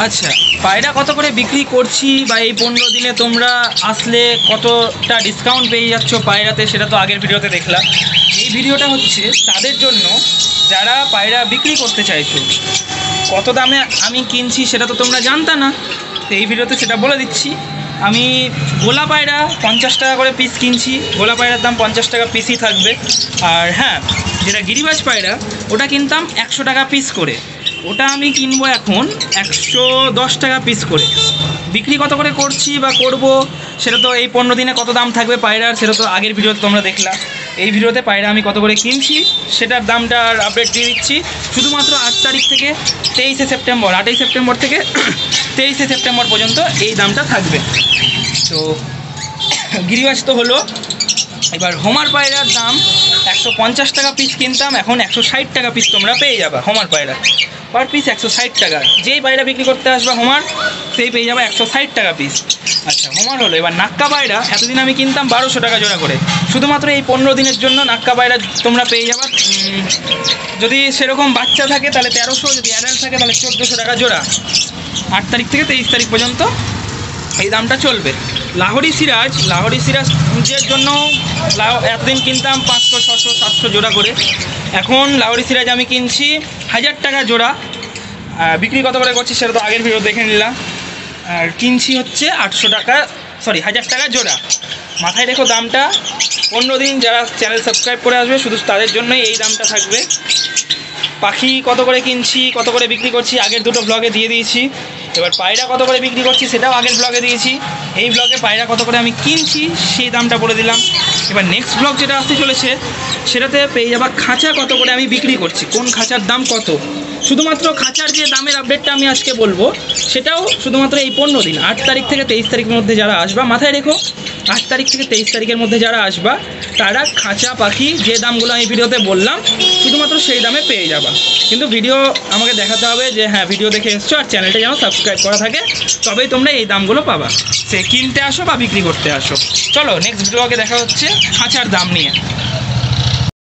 আচ্ছা, পায়রা কত করে বিক্রি করছি বা এই 15 দিনে তোমরা আসলে কতটা ডিসকাউন্ট পেয়ে যাচ্ছ পায়রাতে, সেটা তো আগের ভিডিওতে দেখলা। এই ভিডিওটা হচ্ছে তাদের জন্য যারা পায়রা বিক্রি করতে চাইছো। কত দামে আমি কিনছি সেটা তো তোমরা জানতা না, তো এই ভিডিওতে সেটা বলে দিচ্ছি। আমি গোলা পায়রা 50 টাকা করে পিস কিনছি। গোলা পায়রার দাম 50 টাকা পিসই থাকবে। আর হ্যাঁ, যেটা গিরিবাজ পায়রা ওটা কিনতাম 100 টাকা পিস করে, ওটা আমি কিনবো এখন 110 টাকা পিস করে। বিক্রি কত করে করছি বা করব সেটা তো এই 15 দিনে কত দাম থাকবে পায়রার সেটা তো আগের ভিডিওতে তোমরা দেখলা। এই ভিডিওতে পায়রা আমি কত করে কিনছি সেটার দামটা আর আপডেট দিয়ে দিচ্ছি। শুধুমাত্র 8 তারিখ থেকে 23শে সেপ্টেম্বর, 8ই সেপ্টেম্বর থেকে 23শে সেপ্টেম্বর পর্যন্ত এই দামটা থাকবে। তো গিরিবাজ তো হলো। এবার হোমার পায়রার দাম 150 টাকা পিস কিনতাম, এখন 160 টাকা পিস তোমরা পেয়ে যাবা। হোমার পায়রা পার পিস 160 টাকা। যেই পায়রা বিক্রি করতে আসবা হোমার, সেই পেয়ে যাবে 160 টাকা পিস। আচ্ছা, হোমার হলো। এবার নাক্কা পায়রা এতদিন আমি কিনতাম 1200 টাকা জোড়া করে। শুধুমাত্র এই 15 দিনের জন্য নাক্কা পায়রা তোমরা পেয়ে যাবা। যদি সেরকম বাচ্চা থাকে তাহলে 1300, যদি অ্যাডাল্ট থাকে তাহলে 1400 টাকা জোড়া। 8 তারিখ থেকে 23 তারিখ পর্যন্ত এই দামটা চলবে। লাহোরি সিরাজের জন্য এতদিন কিনতাম 500, 600, 700 জোড়া করে। এখন লাহোরি সিরাজ আমি কিনছি 1000 টাকা জোড়া। বিক্রি কত করে করছি সেটা তো আগের ভিডিও দেখে নিলাম। আর কিনছি হচ্ছে 800 টাকা, 1000 টাকা জোড়া। মাথায় রেখো দামটা। 15 দিন যারা চ্যানেল সাবস্ক্রাইব করে আসবে শুধু তাদের জন্যই এই দামটা থাকবে। পাখি কত করে কিনছি, কত করে বিক্রি করছি আগের দুটো ব্লগে দিয়ে দিয়েছি। এবার পায়রা কত করে বিক্রি করছি সেটাও আগের ব্লগে দিয়েছি। এই ব্লগে পায়রা কত করে আমি কিনছি সেই দামটা বলে দিলাম। এবার নেক্সট ব্লগ যেটা আসতে চলেছে সেটাতে পেয়ে যাবা খাঁচা কত করে আমি বিক্রি করছি, কোন খাঁচার দাম কত। শুধুমাত্র খাঁচার যে দামের আপডেটটা আমি আজকে বলবো সেটাও শুধুমাত্র এই 15 দিন, 8 তারিখ থেকে 23 তারিখের মধ্যে যারা আসবা, মাথায় রেখো 8 তারিখ থেকে 23 তারিখের মধ্যে যারা আসবা তারা খাঁচা পাখি যে দামগুলো আমি ভিডিওতে বললাম শুধুমাত্র সেই দামে পেয়ে যাবা। কিন্তু ভিডিও আমাকে দেখাতে হবে যে হ্যাঁ ভিডিও দেখে এসছো আর চ্যানেলটা যেন সাবস্ক্রাইব করা থাকে, তবেই তোমরা এই দামগুলো পাবা। সে কিনতে আসো বা বিক্রি করতে আসো। চলো নেক্সট ব্লগে দেখা হচ্ছে খাঁচার দাম নিয়ে।